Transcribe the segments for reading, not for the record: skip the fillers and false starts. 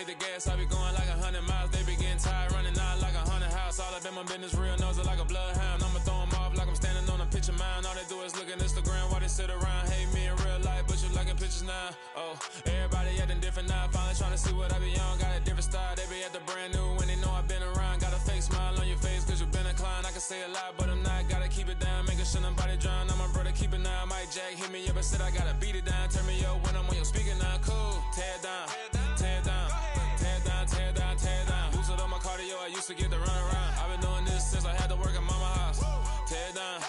hit the gas, I be going like 100 miles. They be getting tired, running out like a 100 house. All up in my business, real nose like a bloodhound. I'ma throw them off like I'm standing on a picture mound. All they do is look at Instagram while they sit around. Hate me in real life, but you liking pictures now. Oh, everybody acting different now. Finally trying to see what I be on. Got a different style, they be at the brand new when they know I've been around. Got a fake smile on your face cause you been inclined. I can say a lot, but I'm not. Gotta keep it down, making sure nobody drown. I'm my brother, keep it now. Mike Jack hit me up and said I gotta beat it down. Turn me up when I'm on your speaker now. Cool, tear down, tear down, tear down, tear down, tear down. Boosted on my cardio, I used to get to run around. I've been doing this since I had to work at mama house. Tear down,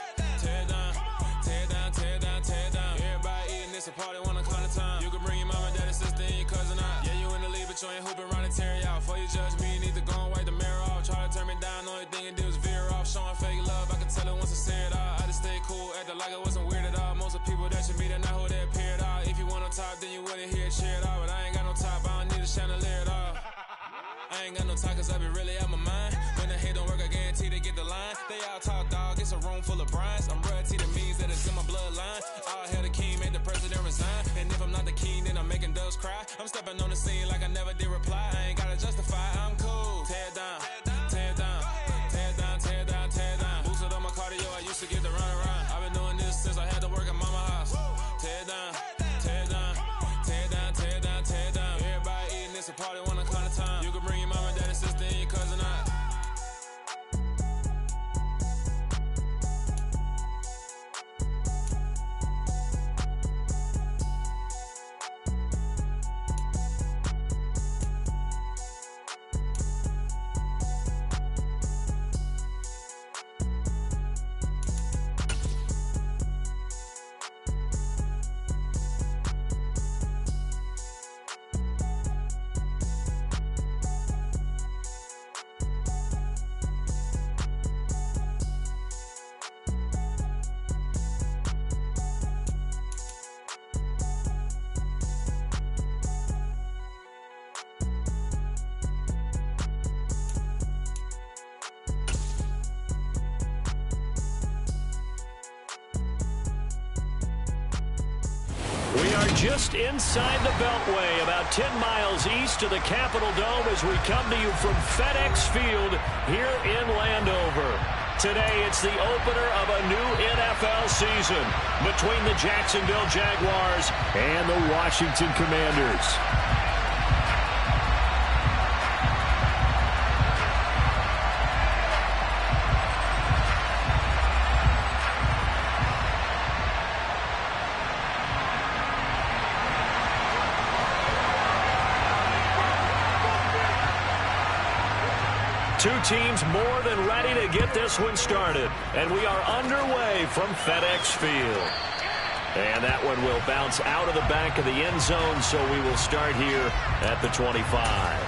tear down, tear down, tear down, tear down. Everybody eating this a party one o'clock time. You can bring your mama, daddy, sister, and your cousin out. Yeah, you in the league, but you ain't hooping around and tear you out. Before you judge me, you need to go and wipe the mirror off. Try to turn me down, only thing you do is veer off. Showing fake love, I can tell it once I see it all. I just stay cool, acting like it wasn't weird at all. Most of the people that you meet are not who they appear at all. If you want on top, then you wouldn't hear it cheer at all. But I ain't got no top, I don't need a chandelier at all. I ain't got no time cause I be really out my mind. When the hate don't work, I guarantee they get the line. They all talk dog, it's a room full of brines. I'm royalty, that means that it's in my bloodline. All hail the king, made the president resign. And if I'm not the king, then I'm making doves cry. I'm stepping on the scene like I never did reply. I ain't gotta justify, I'm cool. Tear down, tear down, tear down, tear down, tear down. Boosted on my cardio, I used to get to run around. I've been doing this since I had to work at mama house. Tear down, tear down, tear down, tear down, tear down. Everybody eating this a party one o'clock time. You can bring your mama, daddy, sister, and your cousin out. We are just inside the Beltway, about 10 miles east of the Capitol Dome as we come to you from FedEx Field here in Landover. Today, it's the opener of a new NFL season between the Jacksonville Jaguars and the Washington Commanders. Two teams more than ready to get this one started. And we are underway from FedEx Field. And that one will bounce out of the back of the end zone, so we will start here at the 25.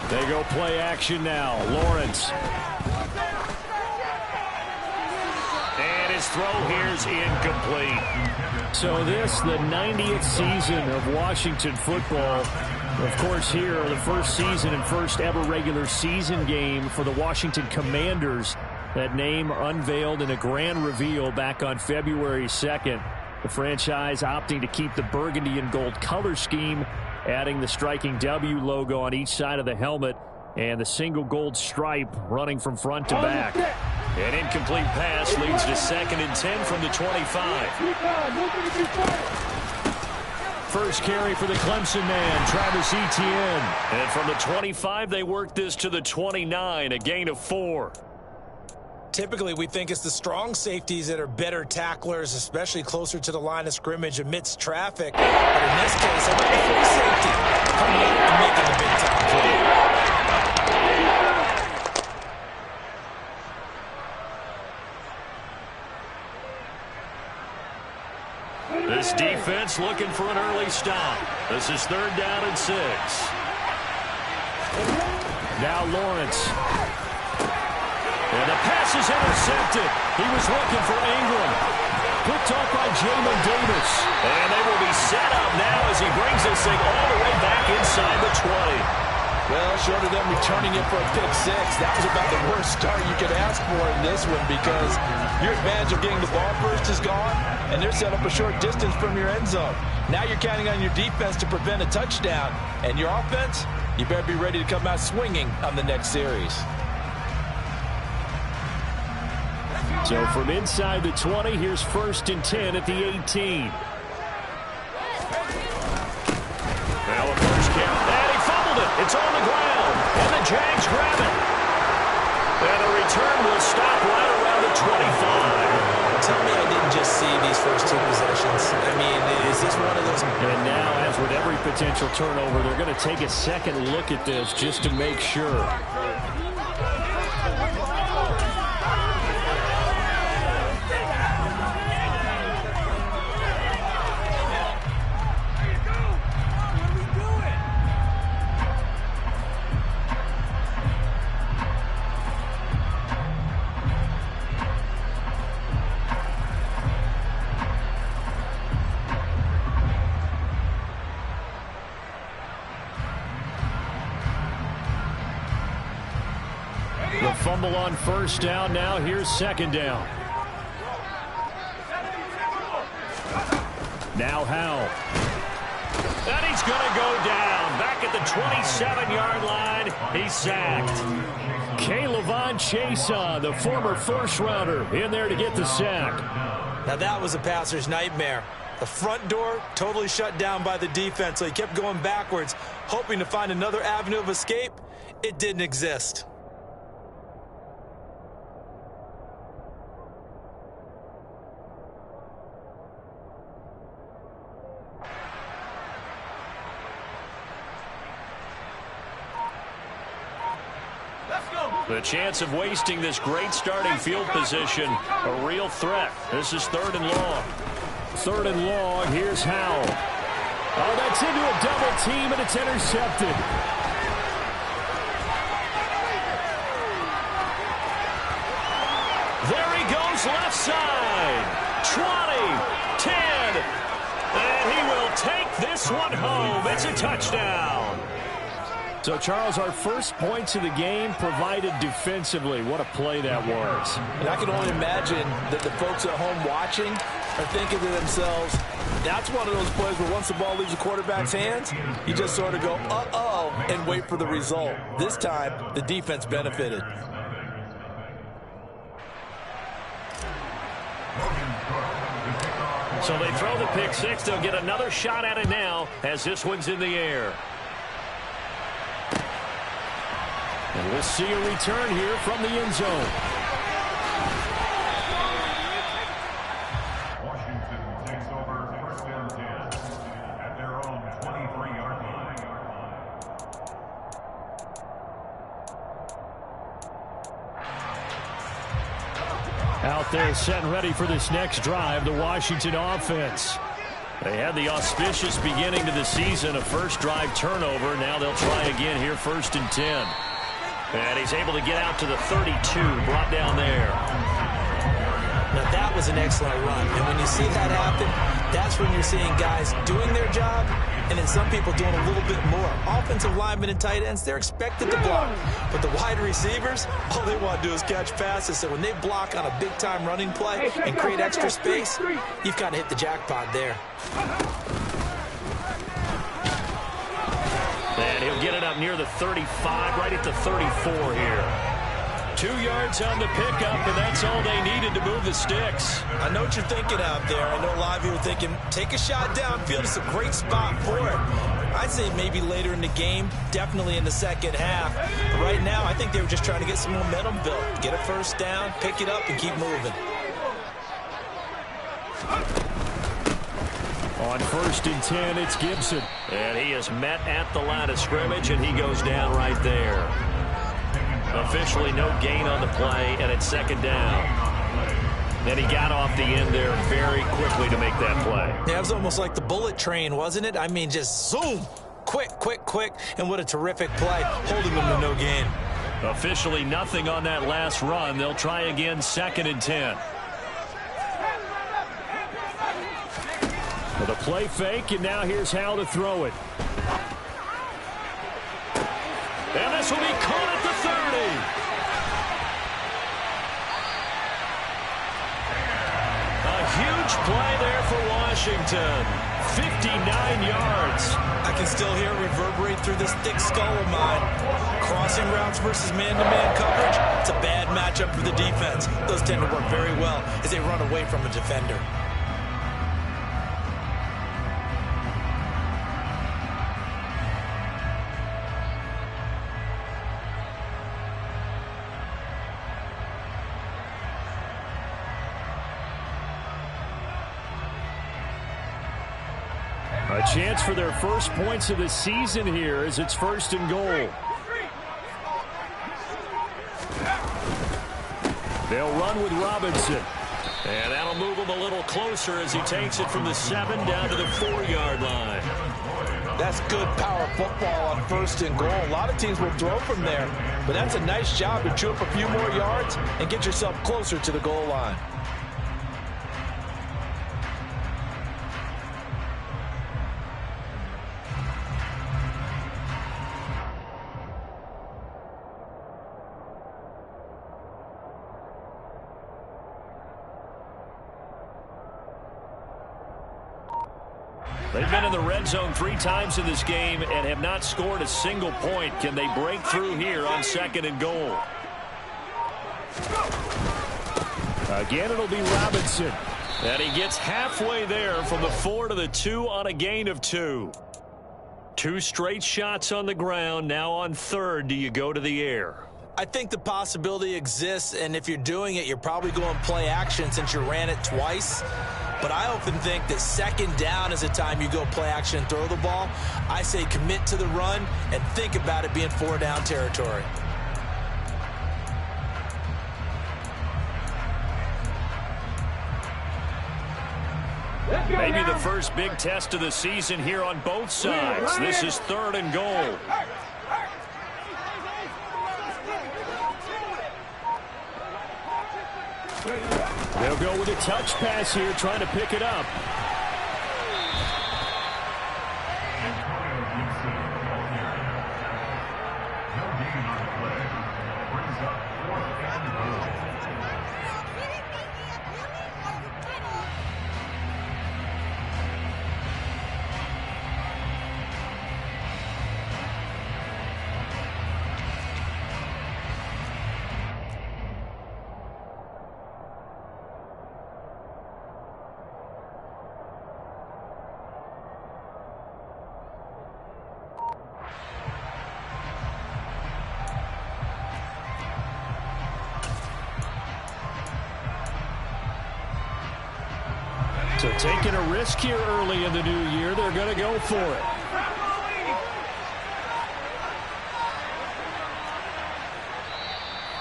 They go play action now. Lawrence. And his throw here's incomplete. So this, the 90th season of Washington football. Of course, here, the first season and first ever regular season game for the Washington Commanders. That name unveiled in a grand reveal back on February 2nd. The franchise opting to keep the burgundy and gold color scheme, adding the striking W logo on each side of the helmet and the single gold stripe running from front to back. An incomplete pass leads to 2nd and 10 from the 25. First carry for the Clemson man, Travis Etienne. And from the 25, they work this to the 29, a gain of 4. Typically, we think it's the strong safeties that are better tacklers, especially closer to the line of scrimmage amidst traffic. But in this case, I think the free safety coming up and making the big-time play. This defense looking for an early stop. This is 3rd down and 6. And the pass is intercepted. He was looking for Ingram. Picked off by Jamin Davis. And they will be set up now as he brings this thing all the way back inside the 20. Well, short of them returning it for a pick six, that was about the worst start you could ask for in this one because your advantage of getting the ball first is gone, and they're set up a short distance from your end zone. Now you're counting on your defense to prevent a touchdown, and your offense, you better be ready to come out swinging on the next series. So from inside the 20, here's 1st and 10 at the 18. Now a first count. And he fumbled it. It's on the ground. And the Jags grab it. And the return will stop right around the 25. Tell me I didn't just see these first 2 possessions. I mean, is this one of those? And now, as with every potential turnover, they're going to take a second look at this just to make sure. The fumble on first down. Now here's second down. Now Howell. And he's going to go down. Back at the 27-yard line. He's sacked. K'Lavon Chaisson, the former first-rounder, in there to get the sack. Now that was a passer's nightmare. The front door totally shut down by the defense, so he kept going backwards, hoping to find another avenue of escape. It didn't exist. The chance of wasting this great starting field position, a real threat. This is 3rd and long. 3rd and long, here's Howell. Oh, that's into a double team, and it's intercepted. There he goes, left side. 20, 10, and he will take this one home. It's a touchdown. So, Charles, our first points of the game provided defensively. What a play that was. And I can only imagine that the folks at home watching are thinking to themselves, that's one of those plays where once the ball leaves the quarterback's hands, you just sort of go, uh-oh, and wait for the result. This time, the defense benefited. So they throw the pick six. They'll get another shot at it now as this one's in the air. And we'll see a return here from the end zone. Washington takes over 1st and 10 at their own 23-yard line. Out there set and ready for this next drive, the Washington offense. They had the auspicious beginning to the season, a first drive turnover. Now they'll try again here, 1st and 10. And he's able to get out to the 32, brought down there. Now that was an excellent run. And when you see that happen, that's when you're seeing guys doing their job and then some people doing a little bit more. Offensive linemen and tight ends, they're expected to block. But the wide receivers, all they want to do is catch passes. So when they block on a big-time running play and create extra space, you've got to hit the jackpot there. And he'll get it up near the 35, right at the 34 here. 2 yards on the pickup, and that's all they needed to move the sticks. I know what you're thinking out there. I know a lot of you are thinking, take a shot downfield. It's a great spot for it. I'd say maybe later in the game, definitely in the second half. But right now, I think they were just trying to get some momentum built. Get a first down, pick it up, and keep moving. On 1st and 10, it's Gibson. And he is met at the line of scrimmage, and he goes down right there. Officially no gain on the play, and it's second down. Then he got off the end there very quickly to make that play. Yeah, it was almost like the bullet train, wasn't it? I mean, just zoom. Quick, quick, quick. And what a terrific play, holding them to no gain. Officially nothing on that last run. They'll try again, 2nd and 10. With a play fake, and now here's how to throw it. And this will be caught at the 30. A huge play there for Washington. 59 yards. I can still hear it reverberate through this thick skull of mine. Crossing routes versus man-to-man coverage, it's a bad matchup for the defense. Those tend to work very well as they run away from a defender. A chance for their first points of the season here as it's 1st and goal. They'll run with Robinson. And that'll move him a little closer as he takes it from the 7 down to the 4-yard line. That's good power football on 1st and goal. A lot of teams will throw from there, but that's a nice job to chew up a few more yards and get yourself closer to the goal line. They've been in the red zone 3 times in this game and have not scored a single point. Can they break through here on 2nd and goal? Again, it'll be Robinson. And he gets halfway there from the 4 to the 2 on a gain of 2. 2 straight shots on the ground. Now on 3rd, do you go to the air? I think the possibility exists, and if you're doing it, you're probably going play action since you ran it twice. But I often think that 2nd down is the time you go play action and throw the ball. I say commit to the run and think about it being 4-down territory. Maybe the first big test of the season here on both sides. This is 3rd and goal. They'll go with a touch pass here, trying to pick it up. So taking a risk here early in the new year, they're going to go for it.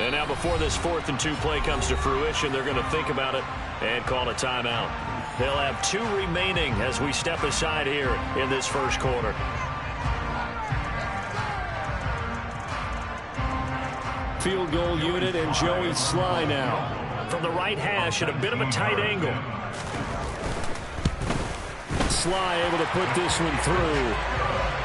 And now before this 4th and 2 play comes to fruition, they're going to think about it and call a timeout. They'll have 2 remaining as we step aside here in this first quarter. Field goal unit and Joey Sly now. From the right hash at a bit of a tight angle. Sly able to put this one through.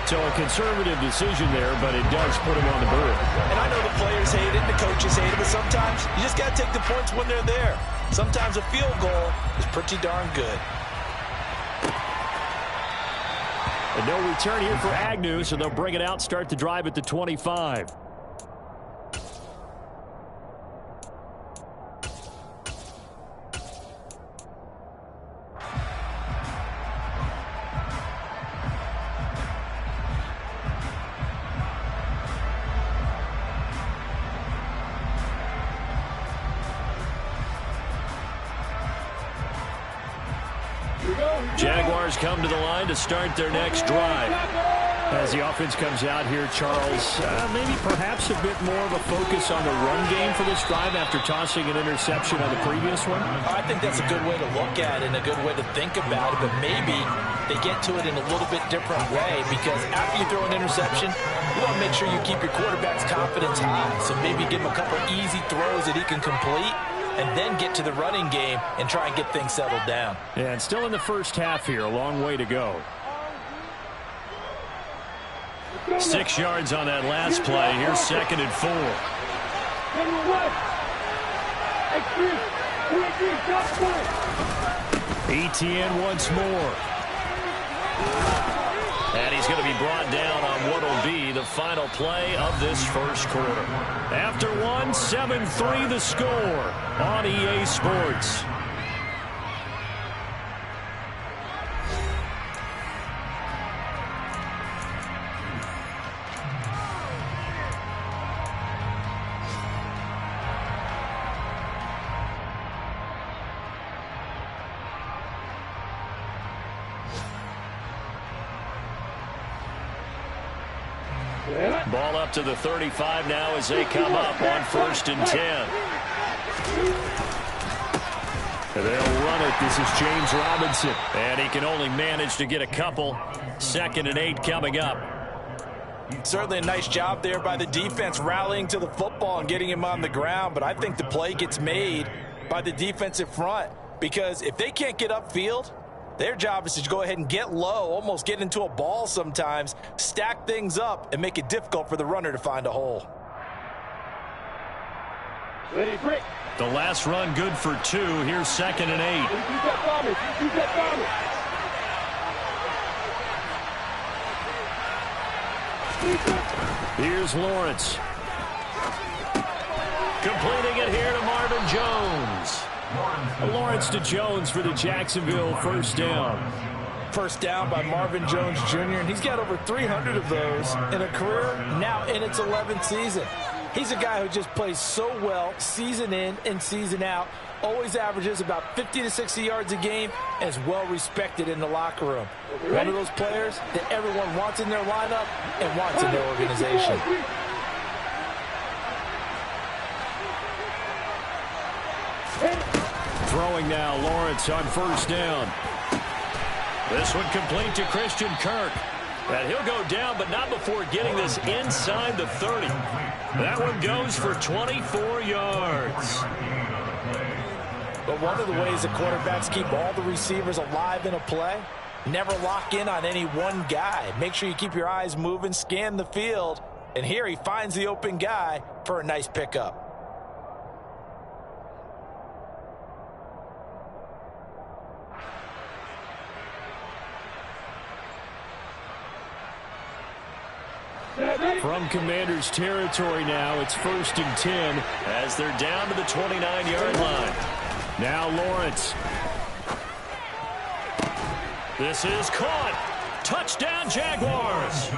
So a conservative decision there, but it does put him on the board. And I know the players hate it, the coaches hate it, but sometimes you just got to take the points when they're there. Sometimes a field goal is pretty darn good. And no return here for Agnew, so they'll bring it out, start the drive at the 25. Jaguars come to the line to start their next drive. As the offense comes out here, Charles, maybe perhaps a bit more of a focus on the run game for this drive after tossing an interception on the previous one? I think that's a good way to look at it and a good way to think about it, but maybe they get to it in a little bit different way, because after you throw an interception, you want to make sure you keep your quarterback's confidence high. So maybe give him a couple easy throws that he can complete, and then get to the running game and try and get things settled down. Yeah, and still in the first half here, a long way to go. 6 yards on that last play. Here's 2nd and 4. ETN once more. And he's going to be brought down on what will be the final play of this first quarter. After one, 7-3 the score on EA Sports. Ball up to the 35 now as they come up on 1st and 10. They'll run it. This is James Robinson. And he can only manage to get a couple. 2nd and 8 coming up. Certainly a nice job there by the defense rallying to the football and getting him on the ground. But I think the play gets made by the defensive front, because if they can't get upfield, their job is to go ahead and get low, almost get into a ball sometimes, stack things up, and make it difficult for the runner to find a hole. The last run good for 2. Here's 2nd and 8. Here's Lawrence. Completing it here to Marvin Jones. Lawrence to Jones for the Jacksonville first down. First down by Marvin Jones Jr., and he's got over 300 of those in a career now in its 11th season. He's a guy who just plays so well season in and season out, always averages about 50 to 60 yards a game, and is well respected in the locker room. One of those players that everyone wants in their lineup and wants in their organization. Throwing now, Lawrence on first down. This one complete to Christian Kirk. And he'll go down, but not before getting this inside the 30. That one goes for 24 yards. But one of the ways the quarterbacks keep all the receivers alive in a play, never lock in on any one guy. Make sure you keep your eyes moving, scan the field. And here he finds the open guy for a nice pickup. From Commander's territory now, it's 1st and 10 as they're down to the 29-yard line. Now Lawrence. This is caught. Touchdown Jaguars.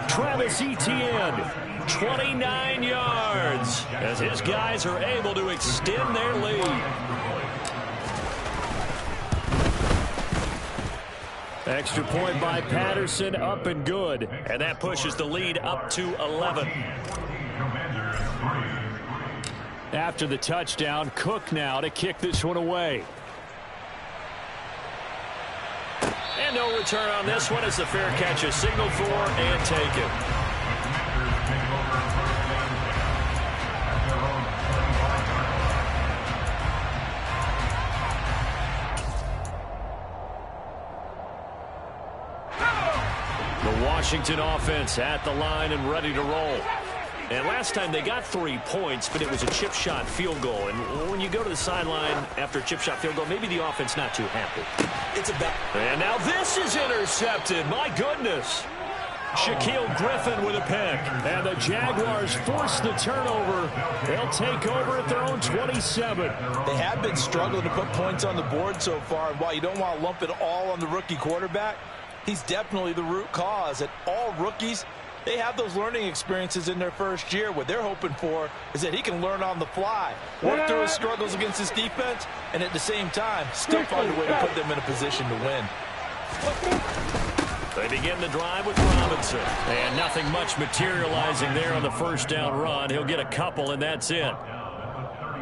Travis Etienne, 29 yards as his guys are able to extend their lead. Extra point by Patterson, up and good. And that pushes the lead up to 11. After the touchdown, Cook now to kick this one away. And no return on this one as the fair catch is signaled for and taken. Washington offense at the line and ready to roll. And last time they got 3 points, but it was a chip shot field goal. And when you go to the sideline after a chip shot field goal, maybe the offense not too happy. And now this is intercepted. My goodness. Shaquille Griffin with a pick. And the Jaguars force the turnover. They'll take over at their own 27. They have been struggling to put points on the board so far. And while you don't want to lump it all on the rookie quarterback, he's definitely the root cause. And all rookies, they have those learning experiences in their first year. What they're hoping for is that he can learn on the fly, work through his struggles against his defense, and at the same time, still find a way to put them in a position to win. They begin the drive with Robinson. And nothing much materializing there on the first down run. He'll get a couple, and that's it.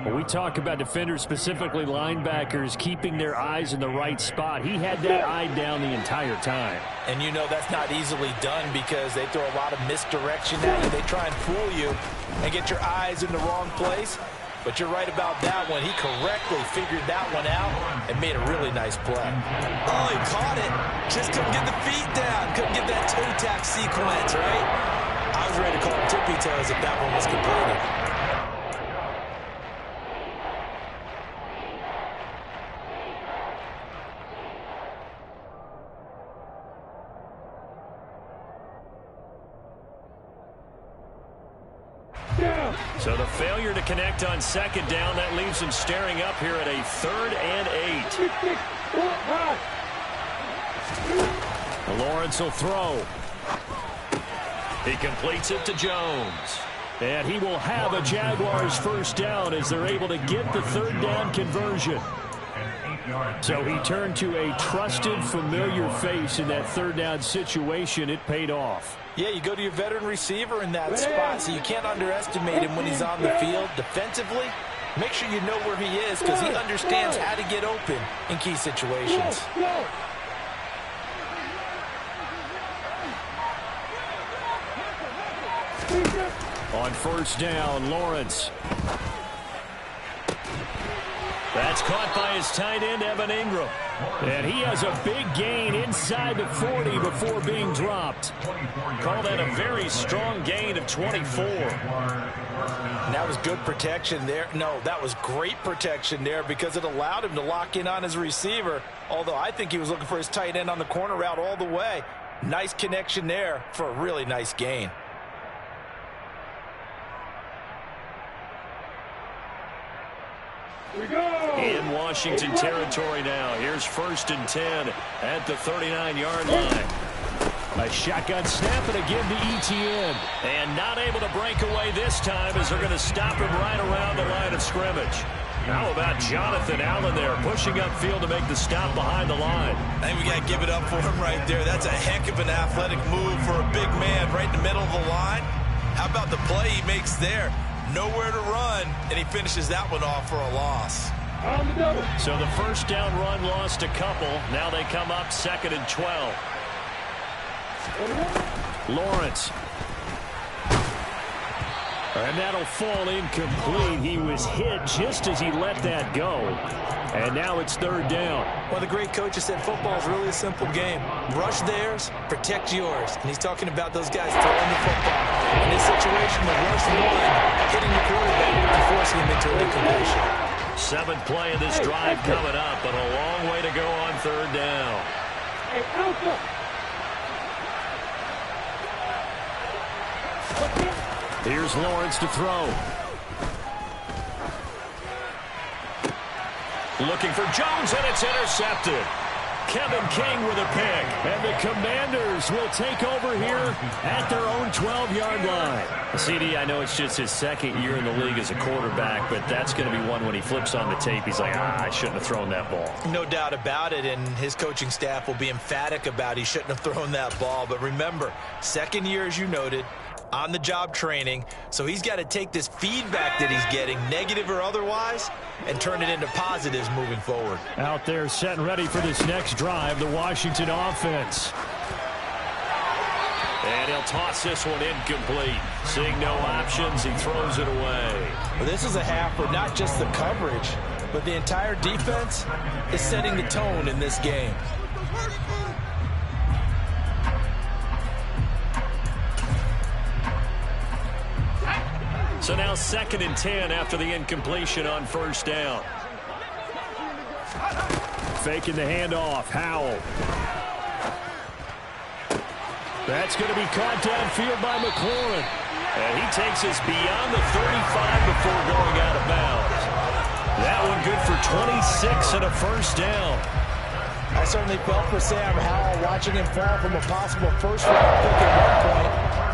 When we talk about defenders, specifically linebackers, keeping their eyes in the right spot, he had that eye down the entire time. And you know that's not easily done because they throw a lot of misdirection at you. They try and fool you and get your eyes in the wrong place. But you're right about that one. He correctly figured that one out and made a really nice play. Oh, he caught it. Just couldn't get the feet down. Couldn't get that toe-tap sequence, right? I was ready to call him tippy-toes if that one was completed. So the failure to connect on second down, that leaves him staring up here at a 3rd and 8. Lawrence will throw. He completes it to Jones. And he will have a Jaguars first down as they're able to get the 3rd down conversion. So he turned to a trusted, familiar face in that 3rd down situation. It paid off. Yeah, you go to your veteran receiver in that spot, so you can't underestimate him when he's on the field. Defensively, make sure you know where he is because he understands how to get open in key situations. On first down, Lawrence. That's caught by his tight end, Evan Ingram. And he has a big gain inside the 40 before being dropped. Call that a very strong gain of 24. And that was good protection there. No, that was great protection there because it allowed him to lock in on his receiver. Although I think he was looking for his tight end on the corner route all the way. Nice connection there for a really nice gain. In Washington territory now. Here's 1st and 10 at the 39-yard line. A shotgun snap, and again to Etienne. And not able to break away this time as they're going to stop him right around the line of scrimmage. How about Jonathan Allen there, pushing upfield to make the stop behind the line? I think we got to give it up for him right there. That's a heck of an athletic move for a big man right in the middle of the line. How about the play he makes there? Nowhere to run, and he finishes that one off for a loss. So the first down run lost a couple. Now they come up 2nd and 12. Lawrence. And that'll fall incomplete. He was hit just as he let that go. And now it's 3rd down. One of the great coaches said football is really a simple game. Rush theirs, protect yours. And he's talking about those guys throwing the football. In this situation, the rush one, hitting the quarterback and forcing him into an incompletion. 7th play of this drive coming up, but a long way to go on 3rd down. Here's Lawrence to throw. Looking for Jones, and it's intercepted. Kevin King with a pick. And the Commanders will take over here at their own 12-yard line. CD, I know it's just his 2nd year in the league as a quarterback, but that's going to be one when he flips on the tape. He's like, I shouldn't have thrown that ball. No doubt about it, and his coaching staff will be emphatic about he shouldn't have thrown that ball. But remember, 2nd year, as you noted, on-the-job training, so he's got to take this feedback that he's getting, negative or otherwise, and turn it into positives moving forward. Out there set and ready for this next drive, the Washington offense. And he'll toss this one incomplete. Seeing no options, he throws it away. Well, this is a half for not just the coverage, but the entire defense is setting the tone in this game. So now 2nd and 10 after the incompletion on first down. Faking the handoff. Howell. That's going to be caught downfield by McLaurin. And he takes us beyond the 35 before going out of bounds. That one good for 26 and a first down. I certainly felt for Sam Howell watching him fall from a possible first-round pick at one point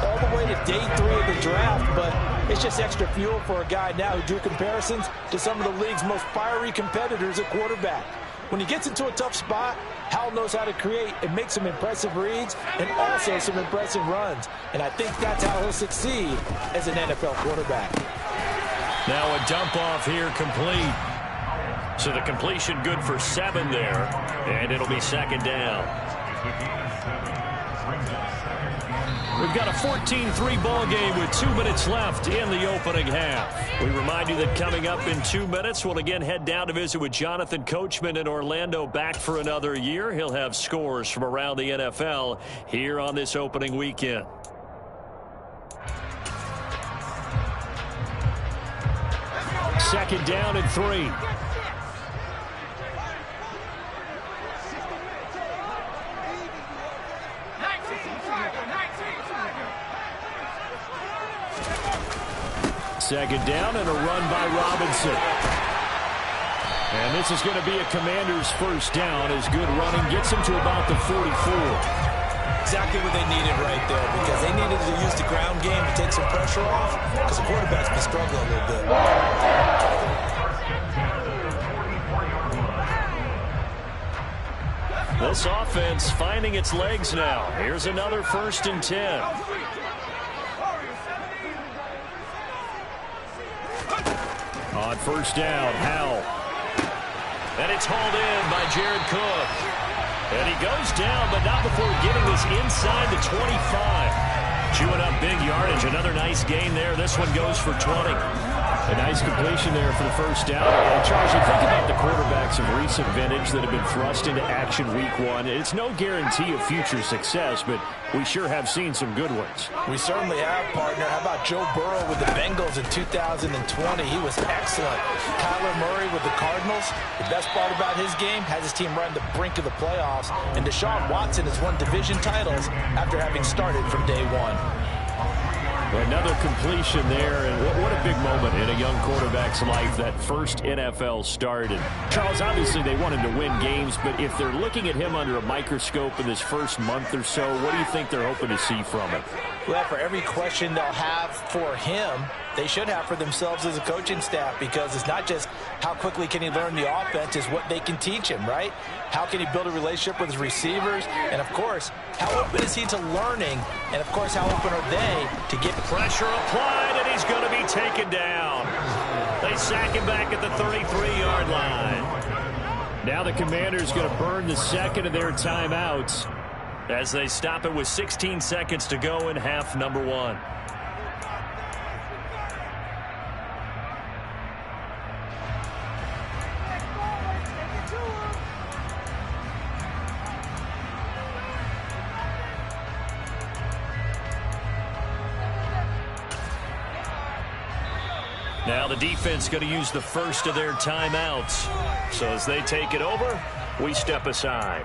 all the way to day 3 of the draft, but it's just extra fuel for a guy now who drew comparisons to some of the league's most fiery competitors at quarterback. When he gets into a tough spot, Howell knows how to create and make some impressive reads and also some impressive runs. And I think that's how he'll succeed as an NFL quarterback. Now a dump off here complete. So the completion good for 7 there, and it'll be second down. We've got a 14-3 ball game with 2 minutes left in the opening half. We remind you that coming up in 2 minutes, we'll again head down to visit with Jonathan Coachman in Orlando, back for another year. He'll have scores from around the NFL here on this opening weekend. Second down and 3. Second down and a run by Robinson. And this is going to be a Commanders first down as good running gets him to about the 44. Exactly what they needed right there, because they needed to use the ground game to take some pressure off, because the quarterback's been struggling a little bit. This offense finding its legs now. Here's another 1st and 10. On first down, Howell. And it's hauled in by Jared Cook. And he goes down, but not before getting this inside the 25. Chewing up big yardage. Another nice gain there. This one goes for 20. A nice completion there for the first down. And Charles, you think about the quarterbacks of recent vintage that have been thrust into action week 1. It's no guarantee of future success, but we sure have seen some good ones. We certainly have, partner. How about Joe Burrow with the Bengals in 2020? He was excellent. Kyler Murray with the Cardinals. The best part about his game, has his team run the brink of the playoffs. And Deshaun Watson has won division titles after having started from day 1. Another completion there, and what a big moment in a young quarterback's life, that first NFL start. And Charles, obviously they want him to win games, but if they're looking at him under a microscope in this first month or so, what do you think they're hoping to see from him? Well, for every question they'll have for him, they should have for themselves as a coaching staff, because it's not just how quickly can he learn the offense, it's what they can teach him, right? How can he build a relationship with his receivers? And, of course, how open is he to learning? And, of course, how open are they to get pressure applied, and he's going to be taken down. They sack him back at the 33-yard line. Now the Commanders going to burn the second of their timeouts as they stop it with 16 seconds to go in half number 1. Now the defense going to use the first of their timeouts. So as they take it over, we step aside.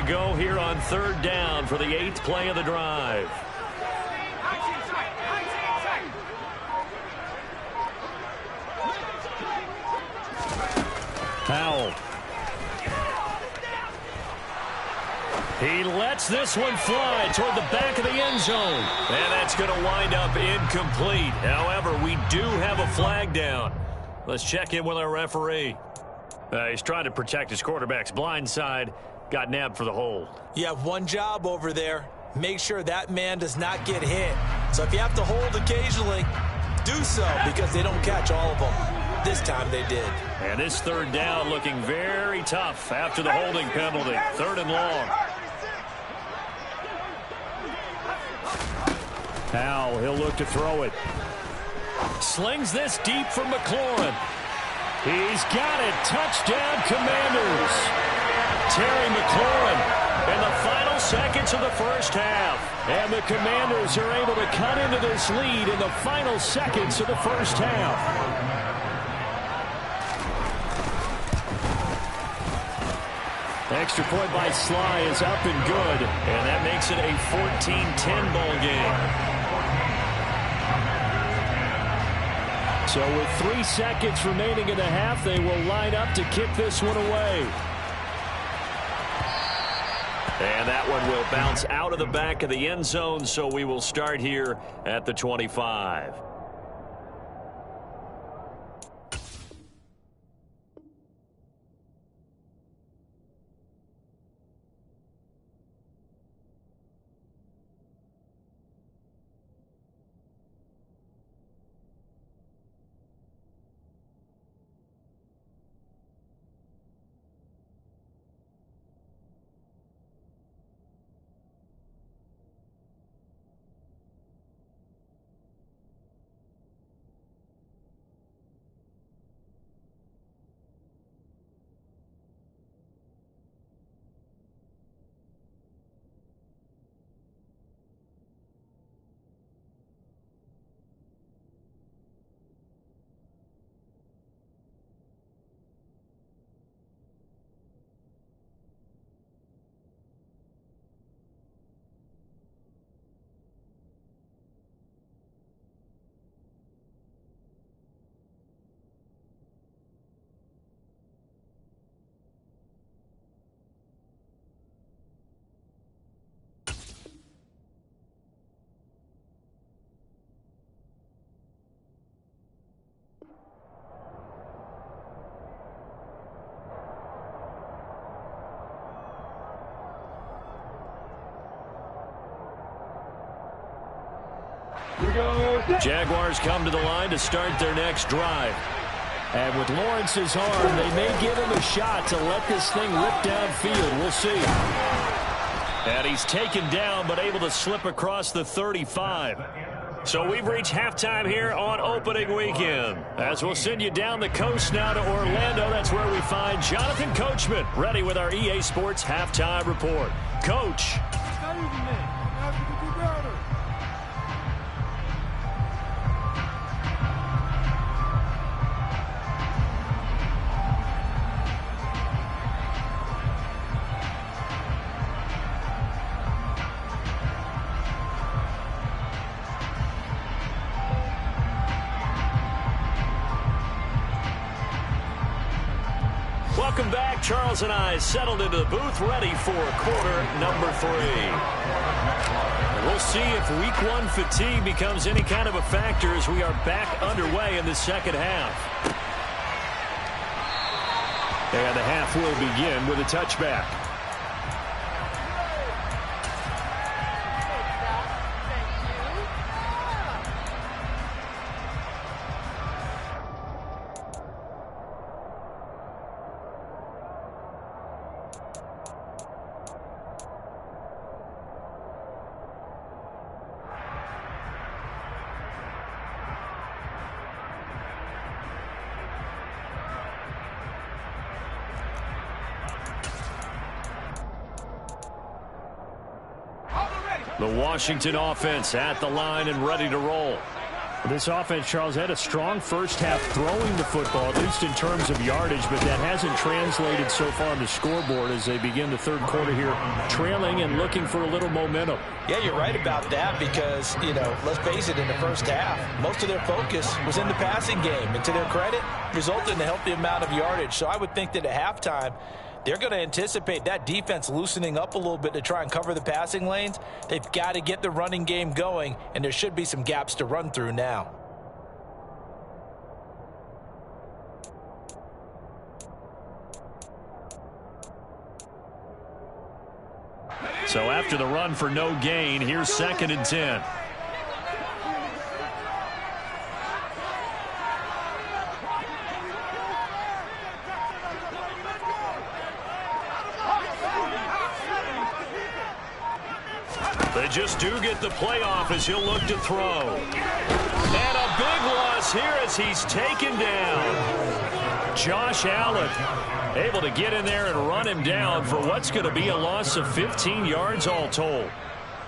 Go here on 3rd down for the 8th play of the drive. Howell. He lets this one fly toward the back of the end zone. And that's going to wind up incomplete. However, we do have a flag down. Let's check in with our referee. He's trying to protect his quarterback's blind side. Got nabbed for the hold. You have one job over there. Make sure that man does not get hit. So if you have to hold occasionally, do so, because they don't catch all of them. This time they did. And this 3rd down looking very tough after the holding penalty. 3rd and long. Howell, he'll look to throw it. Slings this deep for McLaurin. He's got it. Touchdown, Commanders. Terry McLaurin in the final seconds of the first half. And the Commanders are able to cut into this lead in the final seconds of the first half. Extra point by Sly is up and good, and that makes it a 14-10 ball game. So with 3 seconds remaining in the half, they will line up to kick this one away. And that one will bounce out of the back of the end zone, so we will start here at the 25. Jaguars come to the line to start their next drive. And with Lawrence's arm, they may give him a shot to let this thing rip downfield. We'll see. And he's taken down, but able to slip across the 35. So we've reached halftime here on opening weekend. As we'll send you down the coast now to Orlando, that's where we find Jonathan Coachman, ready with our EA Sports halftime report. Coach. Welcome back. Charles and I settled into the booth, ready for quarter number 3. We'll see if week 1 fatigue becomes any kind of a factor as we are back underway in the second half. And the half will begin with a touchback. The Washington offense at the line and ready to roll. This offense, Charles, had a strong first half throwing the football, at least in terms of yardage, but that hasn't translated so far on the scoreboard as they begin the third quarter here, trailing and looking for a little momentum. Yeah, you're right about that because, you know, let's face it, in the first half, most of their focus was in the passing game. And to their credit, resulted in a healthy amount of yardage. So I would think that at halftime, they're going to anticipate that defense loosening up a little bit to try and cover the passing lanes. They've got to get the running game going, and there should be some gaps to run through now. So after the run for no gain, here's 2nd and 10. They just do get the playoff as he'll look to throw. And a big loss here as he's taken down. Josh Allen able to get in there and run him down for what's going to be a loss of 15 yards all told.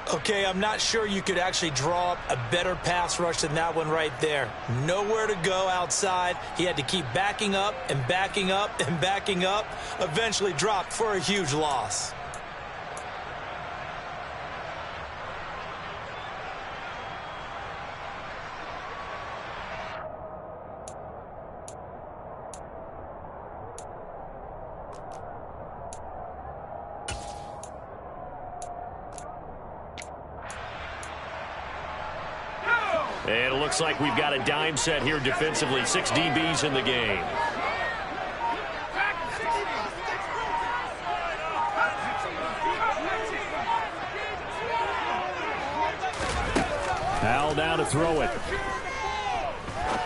Okay, I'm not sure you could actually draw up a better pass rush than that one right there. Nowhere to go outside. He had to keep backing up and backing up and backing up. Eventually dropped for a huge loss. And it looks like we've got a dime set here defensively. 6 DBs in the game. Howell now to throw it.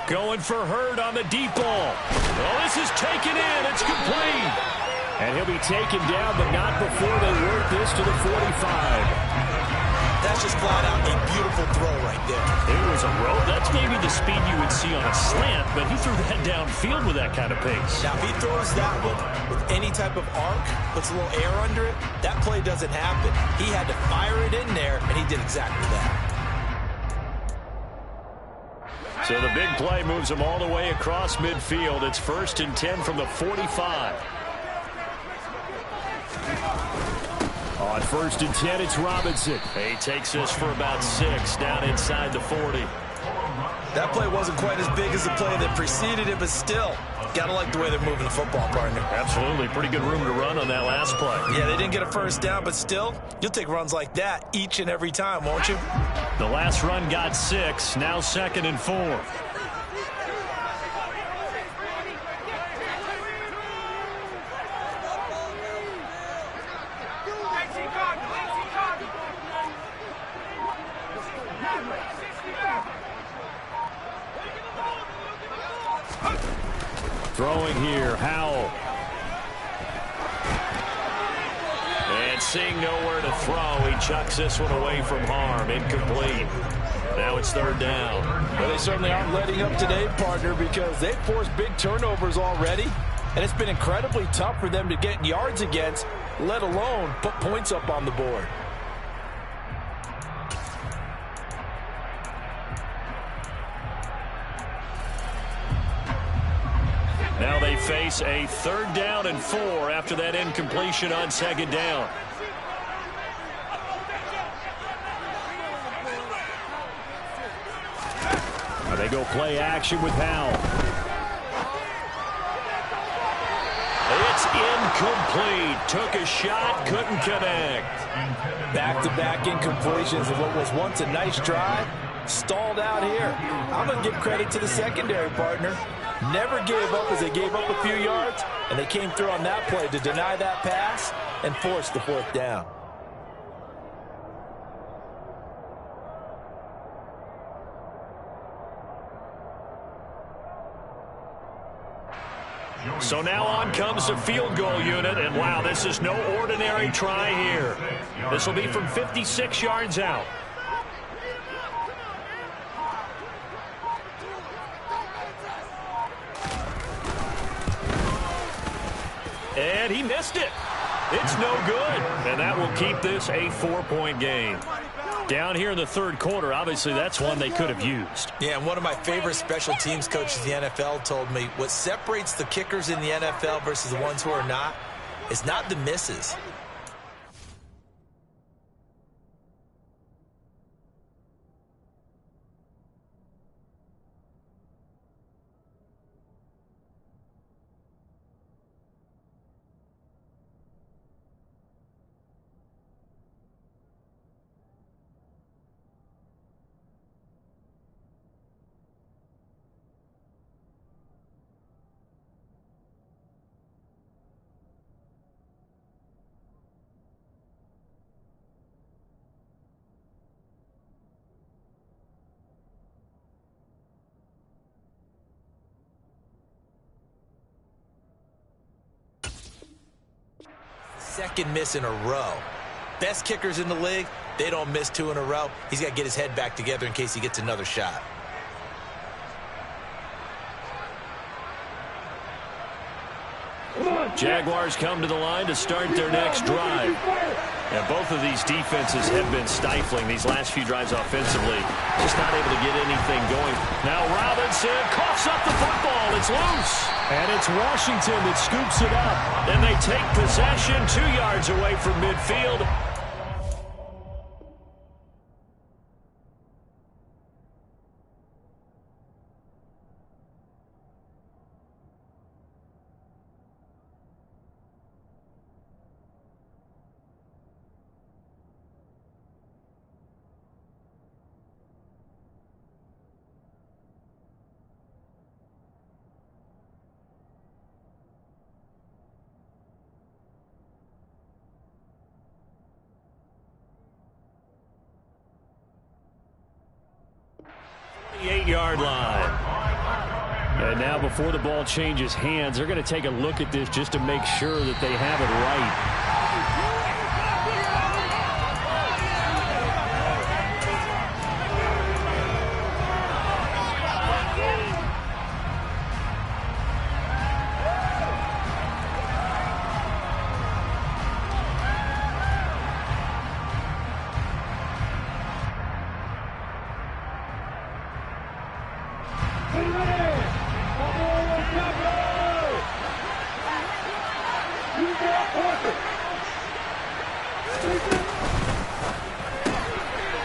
Going for Hurd on the deep ball. Oh, this is taken in. It's complete. And he'll be taken down, but not before they work this to the 45. That's just flat out a beautiful throw right there. It was a rope. That's maybe the speed you would see on a slant, but he threw that downfield with that kind of pace. Now, if he throws that one with any type of arc, puts a little air under it, that play doesn't happen. He had to fire it in there, and he did exactly that. So the big play moves him all the way across midfield. It's 1st and 10 from the 45. On 1st and 10, it's Robinson. He takes this for about 6 down inside the 40. That play wasn't quite as big as the play that preceded it, but still, got to like the way they're moving the football, partner. Absolutely. Pretty good room to run on that last play. Yeah, they didn't get a first down, but still, you'll take runs like that each and every time, won't you? The last run got 6. Now 2nd and 4. Throwing here, Howell. And seeing nowhere to throw, he chucks this one away from harm. Incomplete. Now it's 3rd down. Well, they certainly aren't letting up today, partner, because they've forced big turnovers already. And it's been incredibly tough for them to get yards against, let alone put points up on the board. Now they face a 3rd down and 4 after that incompletion on 2nd down. Now they go play action with Howell. It's incomplete. Took a shot, couldn't connect. Back-to-back incompletions of what was once a nice drive. Stalled out here. I'm going to give credit to the secondary, partner. Never gave up as they gave up a few yards, and they came through on that play to deny that pass and force the 4th down. So now on comes the field goal unit, and wow, this is no ordinary try here. This will be from 56 yards out. And he missed it. It's no good. And that will keep this a 4-point game. Down here in the 3rd quarter, obviously that's one they could have used. Yeah, and one of my favorite special teams coaches in the NFL told me what separates the kickers in the NFL versus the ones who are not is not the misses. Second miss in a row. Best kickers in the league, they don't miss 2 in a row. He's got to get his head back together in case he gets another shot. Jaguars come to the line to start their next drive. And both of these defenses have been stifling these last few drives offensively. Just not able to get anything going. Now Robinson coughs up the football. It's loose. And it's Washington that scoops it up. And they take possession 2 yards away from midfield. The 8-yard line. And now before the ball changes hands, they're going to take a look at this just to make sure that they have it right.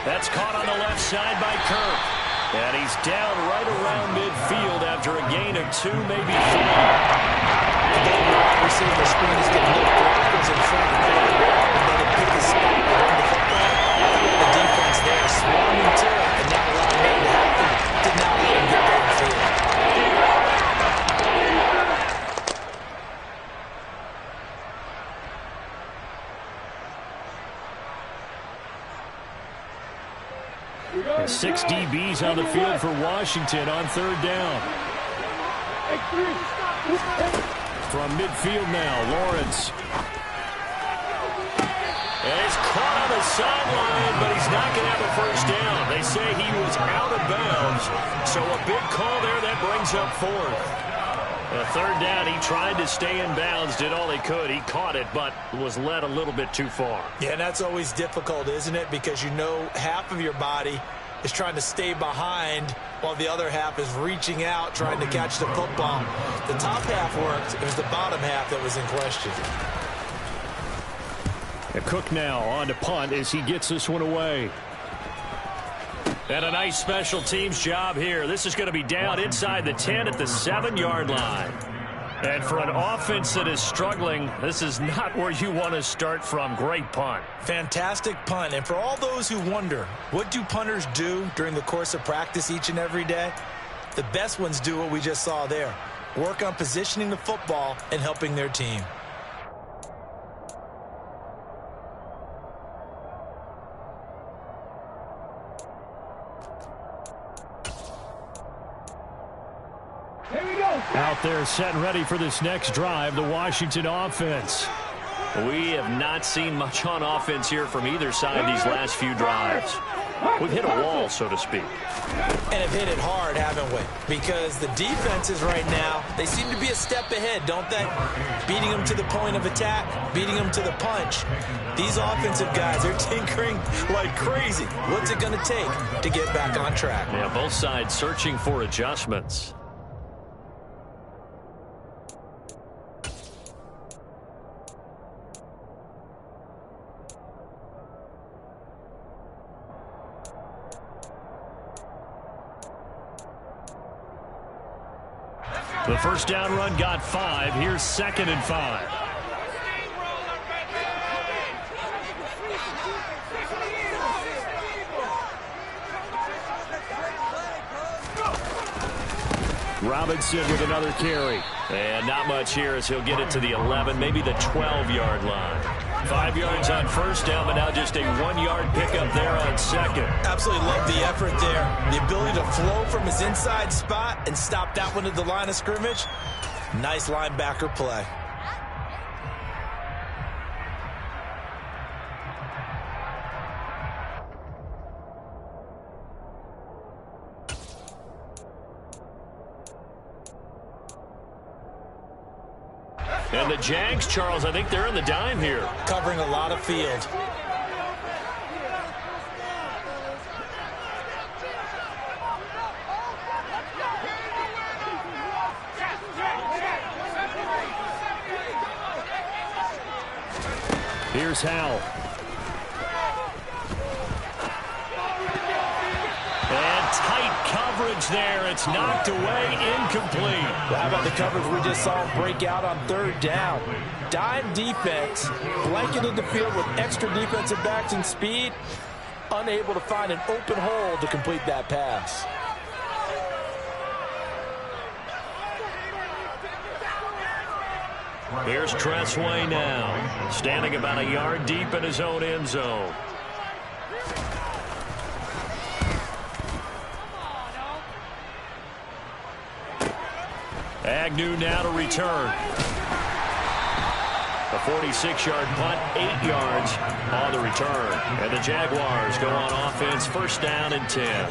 That's caught on the left side by Kirk. And he's down right around midfield after a gain of 2, maybe 3. Again, the wide receiver screen is getting no blockers in front of the quarterback, and let him pick his spot to run the football. The defense there swarming to it, and not allowing that to happen. Did not let him get downfield. And 6 DBs on the field for Washington on 3rd down. From midfield now, Lawrence. And he's caught on the sideline, but he's not going to have a first down. They say he was out of bounds, so a big call there that brings up 4th. 3rd down, he tried to stay in bounds, did all he could. He caught it, but was led a little bit too far. Yeah, and that's always difficult, isn't it? Because you know half of your body is trying to stay behind while the other half is reaching out, trying to catch the football. The top half worked. It was the bottom half that was in question. And Cook now on to punt as he gets this one away. And a nice special teams job here. This is going to be down inside the 10 at the 7-yard line. And for an offense that is struggling, this is not where you want to start from. Great punt. Fantastic punt. And for all those who wonder, what do punters do during the course of practice each and every day? The best ones do what we just saw there. Work on positioning the football and helping their team. Out there set and ready for this next drive, the Washington offense. We have not seen much on offense here from either side these last few drives. We've hit a wall, so to speak. And have hit it hard, haven't we? Because the defenses right now, they seem to be a step ahead, don't they? Beating them to the point of attack, beating them to the punch. These offensive guys, they're tinkering like crazy. What's it going to take to get back on track? Yeah, both sides searching for adjustments. The first down run got 5. Here's 2nd and 5. Robinson with another carry. And not much here as he'll get it to the 11, maybe the 12-yard line. 5 yards on first down, but now just a 1-yard pickup there on 2nd. Absolutely love the effort there. The ability to flow from his inside spot and stop that one at the line of scrimmage. Nice linebacker play. And the Jags, Charles, I think they're in the dime here. Covering a lot of field. Here's Howell. And tight coverage there. It's knocked away, incomplete. How about the coverage we just saw him break out on third down? Dime defense, blanketed the field with extra defensive backs and speed, unable to find an open hole to complete that pass. Here's Tressway now, standing about a yard deep in his own end zone. Agnew now to return. A 46-yard punt, 8 yards on the return. And the Jaguars go on offense, first down and 10.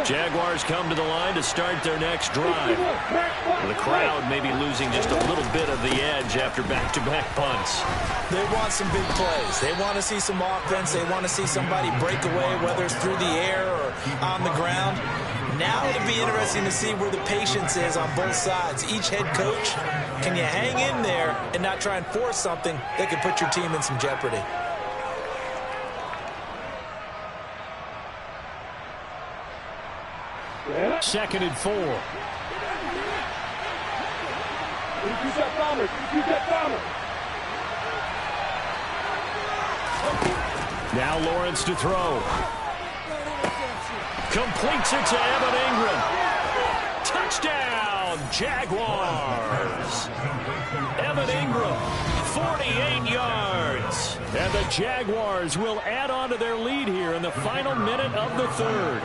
Jaguars come to the line to start their next drive. The crowd may be losing just a little bit of the edge after back-to-back punts. They want some big plays. They want to see some offense. They want to see somebody break away, whether it's through the air or on the ground. Now it'll be interesting to see where the patience is on both sides. Each head coach, can you hang in there and not try and force something that could put your team in some jeopardy? Second and 4. Now Lawrence to throw. Completes it to Evan Ingram. Touchdown, Jaguars. Evan Ingram, 48 yards. And the Jaguars will add on to their lead here in the final minute of the third.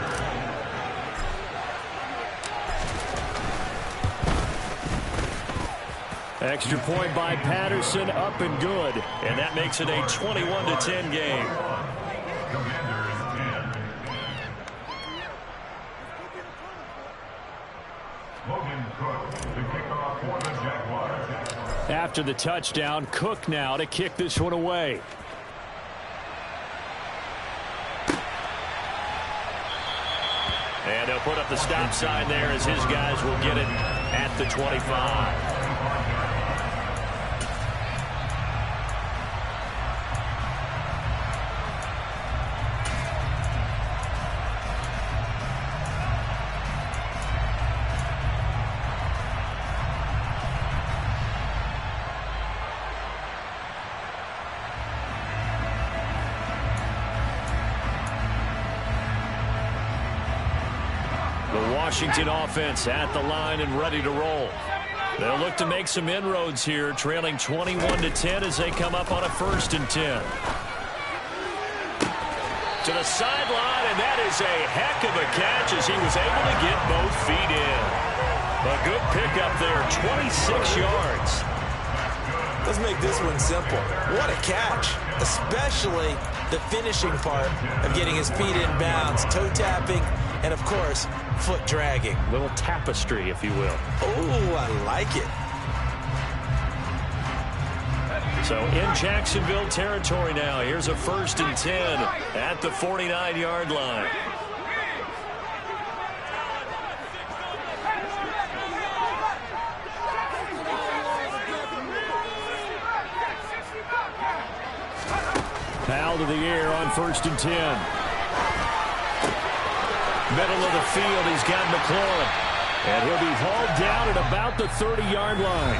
Extra point by Patterson, up and good. And that makes it a 21-10 game. After the touchdown, Cook now to kick this one away. And he'll put up the stop sign there as his guys will get it at the 25. Washington offense at the line and ready to roll. They'll look to make some inroads here, trailing 21-10 as they come up on a 1st and 10. To the sideline, and that is a heck of a catch as he was able to get both feet in. A good pickup there, 26 yards. Let's make this one simple. What a catch, especially the finishing part of getting his feet in bounds, toe tapping, and, of course, foot dragging. Little tapestry, if you will. Oh, I like it. So in Jacksonville territory now. Here's a 1st and 10 at the 49-yard line. Powell to the air on 1st and 10. Middle of the field, he's got McLaurin. And he'll be hauled down at about the 30-yard line.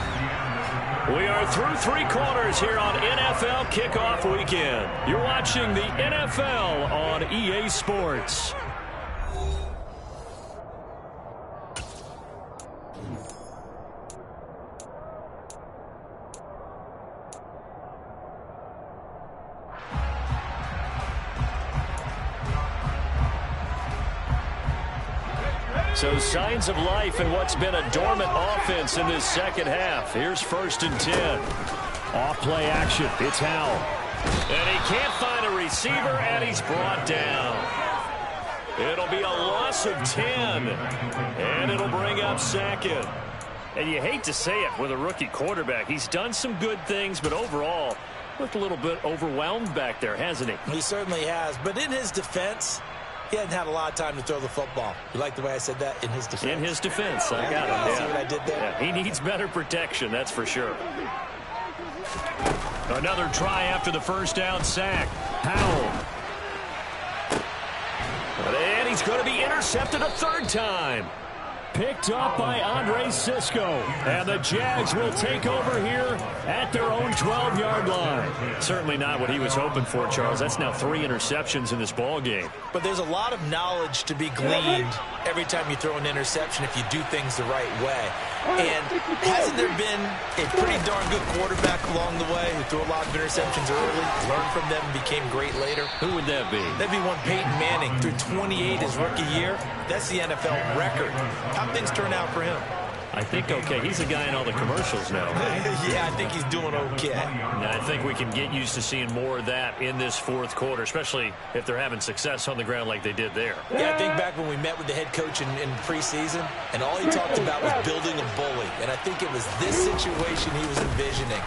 We are through 3 quarters here on NFL Kickoff Weekend. You're watching the NFL on EA Sports. So signs of life in what's been a dormant offense in this second half. Here's 1st and 10. Off play action. It's Howell. And he can't find a receiver, and he's brought down. It'll be a loss of 10. And it'll bring up 2nd. And you hate to say it with a rookie quarterback. He's done some good things, but overall, looked a little bit overwhelmed back there, hasn't he? He certainly has. But in his defense, he hasn't had a lot of time to throw the football. You like the way I said that? In his defense. In his defense. I got it. Yeah. See what I did there? Yeah, he needs better protection, that's for sure. Another try after the first down sack. Howell. And he's going to be intercepted a 3rd time. Picked up by Andre Sisco. And the Jags will take over here at their own 12-yard line. Certainly not what he was hoping for, Charles. That's now 3 interceptions in this ball game. But there's a lot of knowledge to be gleaned every time you throw an interception if you do things the right way. And hasn't there been a pretty darn good quarterback along the way who threw a lot of interceptions early, learned from them, and became great later? Who would that be? That'd be one Peyton Manning. Threw 28 his rookie year. That's the NFL record. How'd things turn out for him? I think okay. He's a guy in all the commercials now. Yeah, I think he's doing okay. And I think we can get used to seeing more of that in this 4th quarter, especially if they're having success on the ground like they did there. Yeah, I think back when we met with the head coach in preseason, and all he talked about was building a bully. And I think it was this situation he was envisioning.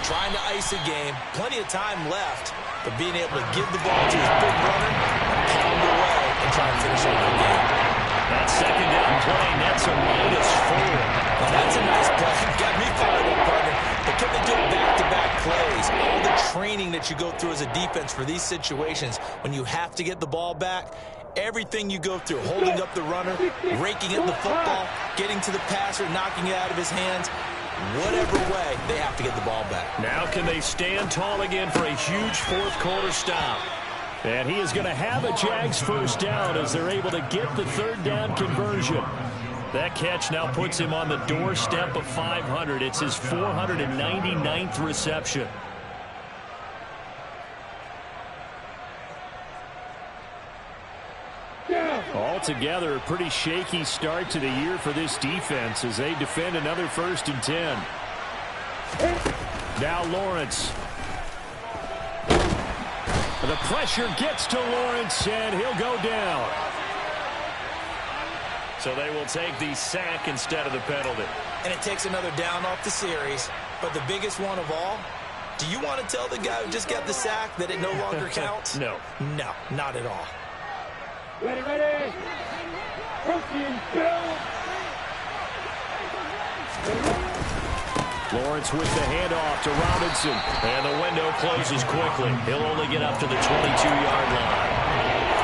Trying to ice a game, plenty of time left, but being able to give the ball to his big runner, pound away, and try and finish off the game. That 2nd down play, that's a -4. Well, that's a nice play. Got me fired up, partner. But can they do back-to-back plays? All the training that you go through as a defense for these situations, when you have to get the ball back, everything you go through, holding up the runner, raking in the football, getting to the passer, knocking it out of his hands, whatever way, they have to get the ball back. Now can they stand tall again for a huge 4th quarter stop? And he is going to have a Jags 1st down as they're able to get the 3rd down conversion. That catch now puts him on the doorstep of 500. It's his 499th reception. Altogether, a pretty shaky start to the year for this defense as they defend another 1st and 10. Now Lawrence. The pressure gets to Lawrence, and he'll go down. So they will take the sack instead of the penalty. And it takes another down off the series. But the biggest one of all, do you want to tell the guy who just got the sack that it no longer counts? No. No, not at all. Ready, ready. Lawrence with the handoff to Robinson. And the window closes quickly. He'll only get up to the 22-yard line.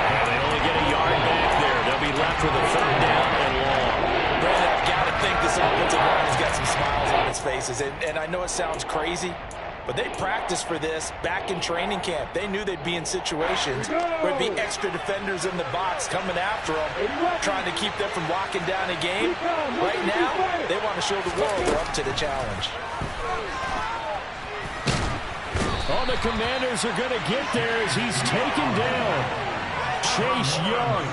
And they only get a yard back there. They'll be left with a 3rd down and long. Brandon, I've got to think this offensive line has got some smiles on its faces. And I know it sounds crazy, but they practiced for this back in training camp. They knew they'd be in situations where there'd be extra defenders in the box coming after them, trying to keep them from locking down a game. Right now, they want to show the world they're up to the challenge. Oh, the Commanders are going to get there as he's taken down. Chase Young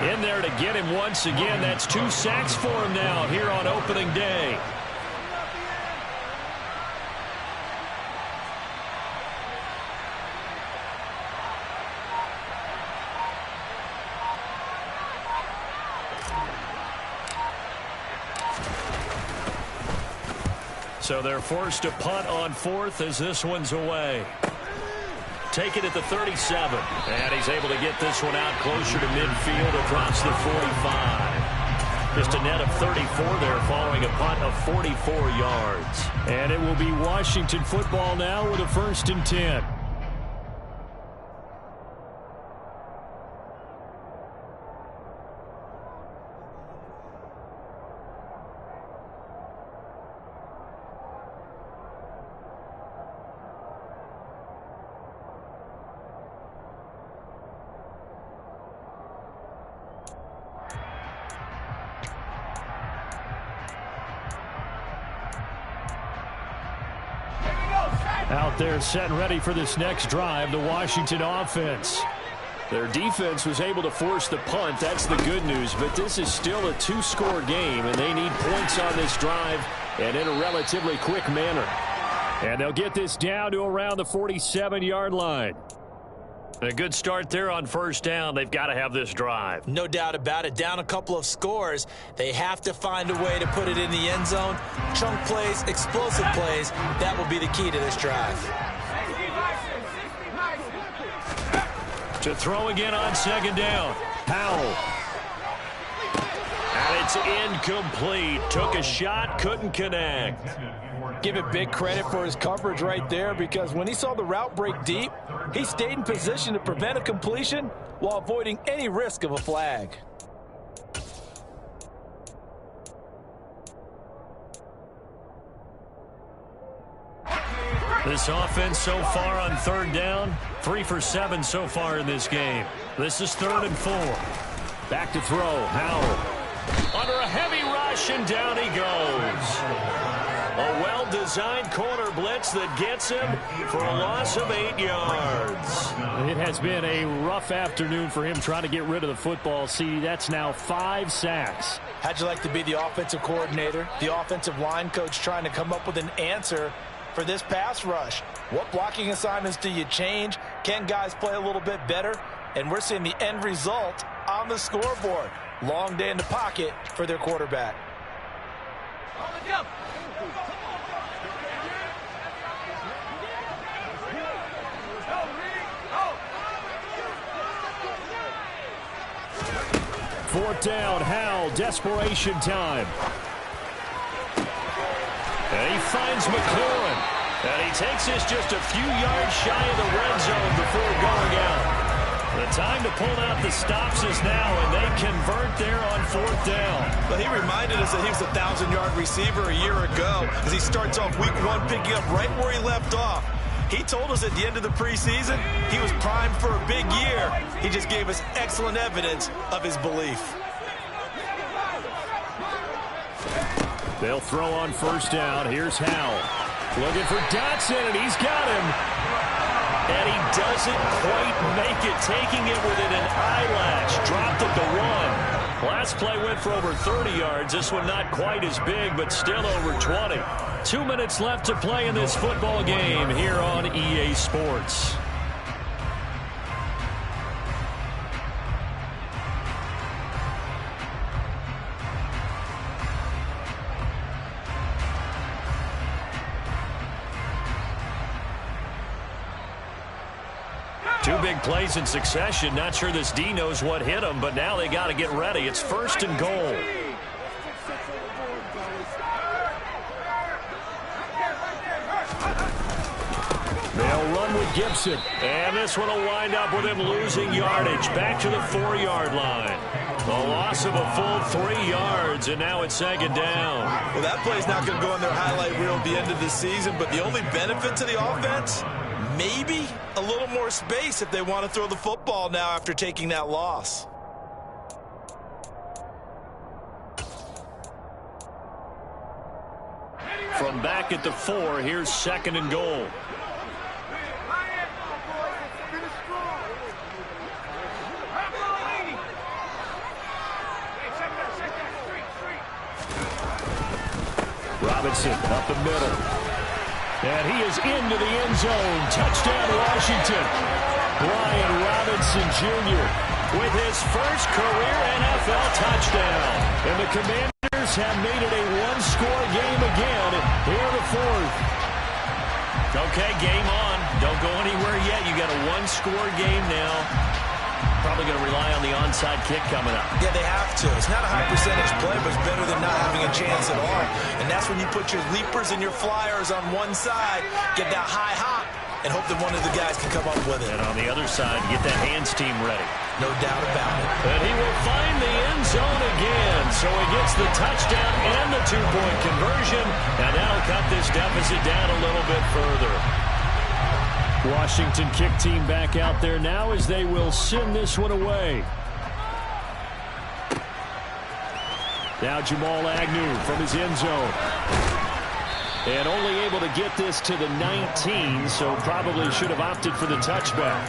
in there to get him once again. That's 2 sacks for him now here on opening day. So they're forced to punt on 4th as this one's away. Take it at the 37. And he's able to get this one out closer to midfield across the 45. Just a net of 34 there following a punt of 44 yards. And it will be Washington football now with a 1st and 10. Out there set and ready for this next drive, the Washington offense. Their defense was able to force the punt. That's the good news. But this is still a two-score game, and they need points on this drive and in a relatively quick manner. And they'll get this down to around the 47-yard line. A good start there on first down. They've got to have this drive. No doubt about it. Down a couple of scores. They have to find a way to put it in the end zone. Chunk plays, explosive plays. That will be the key to this drive. To throw again on second down. Howell. And it's incomplete. Took a shot, couldn't connect. Give it big credit for his coverage right there, because when he saw the route break deep, he stayed in position to prevent a completion while avoiding any risk of a flag. This offense so far on third down, 3 for 7 so far in this game. This is 3rd and 4. Back to throw. Howell. Under a heavy rush, and down he goes. A well-designed corner blitz that gets him for a loss of 8 yards. It has been a rough afternoon for him trying to get rid of the football. See, that's now 5 sacks. How'd you like to be the offensive coordinator, the offensive line coach, trying to come up with an answer for this pass rush? What blocking assignments do you change? Can guys play a little bit better? And we're seeing the end result on the scoreboard. Long day in the pocket for their quarterback. Fourth down, Howell, desperation time. And he finds McLaurin. And he takes this just a few yards shy of the red zone before going out. The time to pull out the stops is now, and they convert there on fourth down. But he reminded us that he was a 1,000-yard receiver a year ago, as he starts off week 1 picking up right where he left off. He told us at the end of the preseason he was primed for a big year. He just gave us excellent evidence of his belief. They'll throw on first down. Here's Howell. Looking for Dotson, and he's got him. And he doesn't quite make it, taking it within an eyelash. Dropped it to 1. Last play went for over 30 yards. This one not quite as big, but still over 20. 2 minutes left to play in this football game here on EA Sports. Two big plays in succession. Not sure this D knows what hit him, but now they got to get ready. It's 1st and goal. They'll run with Gibson. And this one will wind up with him losing yardage. Back to the 4-yard line. A loss of a full 3 yards, and now it's 2nd down. Well, that play's not going to go on their highlight reel at the end of the season, but the only benefit to the offense, maybe a little more space if they want to throw the football now after taking that loss. From back at the 4, here's 2nd and goal. Robinson up the middle. And he is into the end zone. Touchdown, Washington. Brian Robinson Jr. with his first career NFL touchdown. And the Commanders have made it a one-score game again here in the 4th. Okay, game on. Don't go anywhere yet. You got a one-score game now. Probably going to rely on the onside kick coming up. Yeah, they have to. It's not a high percentage play, but it's better than not having a chance at all. And that's when you put your leapers and your flyers on one side, get that high hop, and hope that one of the guys can come up with it. And on the other side, get that hands team ready. No doubt about it. And he will find the end zone again. So he gets the touchdown and the 2-point conversion, and that'll cut this deficit down a little bit further. Washington kick team back out there now as they will send this one away. Now Jamal Agnew from his end zone. And only able to get this to the 19, so probably should have opted for the touchback.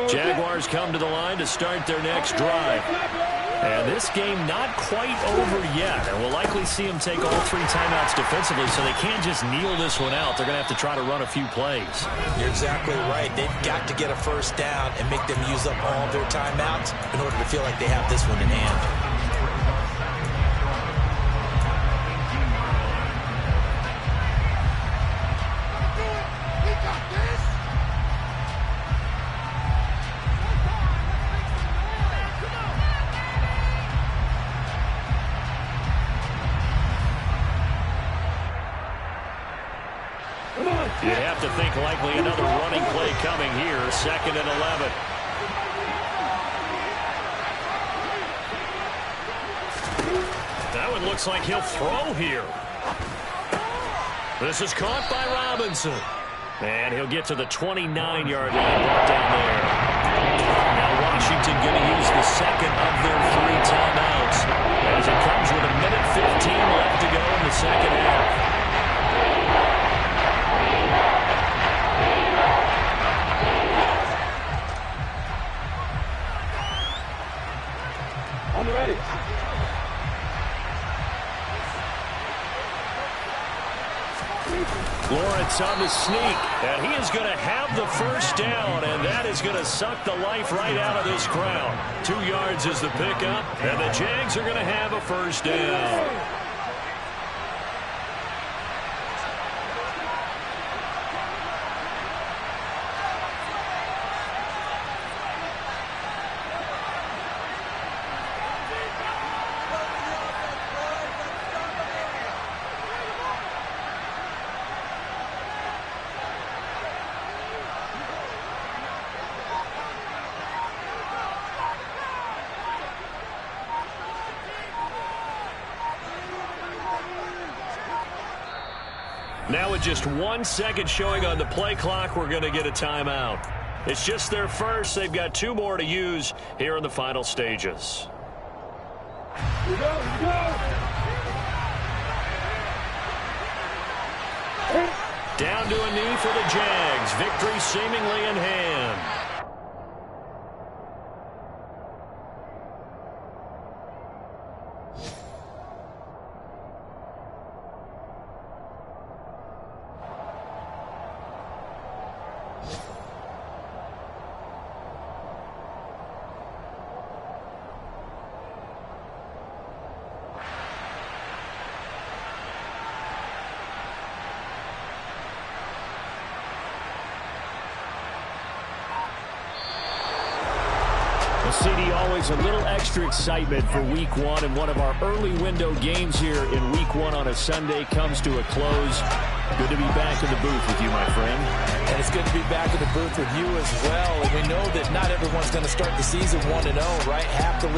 Jaguars come to the line to start their next drive. And this game not quite over yet. And we'll likely see them take all 3 timeouts defensively, so they can't just kneel this one out. They're going to have to try to run a few plays. You're exactly right. They've got to get a first down and make them use up all their timeouts in order to feel like they have this one in hand. You have to think likely another running play coming here, 2nd and 11. That one looks like he'll throw here. This is caught by Robinson. And he'll get to the 29-yard line right down there. Now Washington going to use the 2nd of their 3 timeouts as it comes with 1:15 left to go in the 2nd half. Lawrence on the sneak, and he is going to have the first down, and that is going to suck the life right out of this crowd. 2 yards is the pickup, and the Jags are going to have a first down. Now with just 1 second showing on the play clock, we're going to get a timeout. It's just their first. They've got 2 more to use here in the final stages. Here we go. Down to a knee for the Jags. Victory seemingly in hand. CD, always a little extra excitement for Week 1, and one of our early window games here in Week 1 on a Sunday comes to a close. Good to be back in the booth with you, my friend. And it's good to be back in the booth with you as well. And we know that not everyone's going to start the season 1-0, right? Half the league